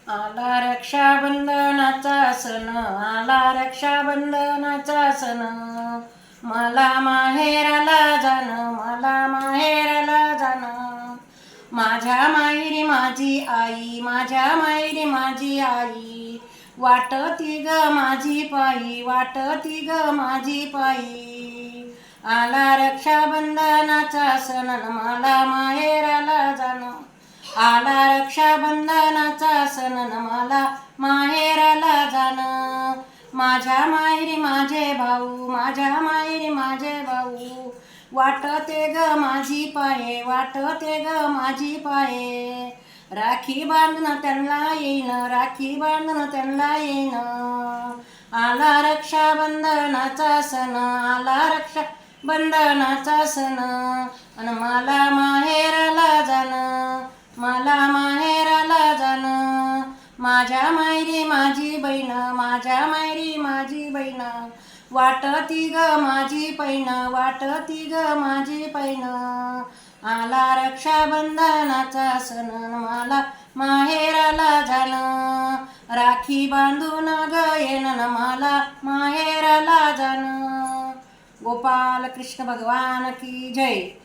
आला रक्षाबंधनाचा सण, आला रक्षाबंधनाचा सण. मला माहेराला जाणं, मला माहेराला जाणं. माझ्या माहेरी माझी आई, माझ्या माहेरी माझी आई. वाटती ग माझी पायी, वाटती ग माझी पायी. आला रक्षाबंधनाचा सण, मला माहेराला जाणं. आला रक्षाबंधनाचा सण, मला माहेराला जाणं. माझ्या माहेरी माझे भाऊ, माझ्या माहेरी माझे भाऊ. वाटते ग माझी पाये, वाटते ग माझी पाये. राखी बांधणं त्यांना येईन, राखी बांधणं त्यांना येईन. आला रक्षाबंधनाचा सण, आला रक्षाबंधनाचा सण. अन मला माहेराला जाणं, मला माहेराला जाणं. माझ्या माहेरी माझी बहीण, माझ्या माहेरी माझी बहीण. वाटती ग माझी पैन, वाटती ग माझी पैन. आला रक्षाबंधनाचा सण, मला माहेराला जाणं. राखी बांधून ग येणं, मला माहेराला जाणं. गोपाल कृष्ण भगवान की जय.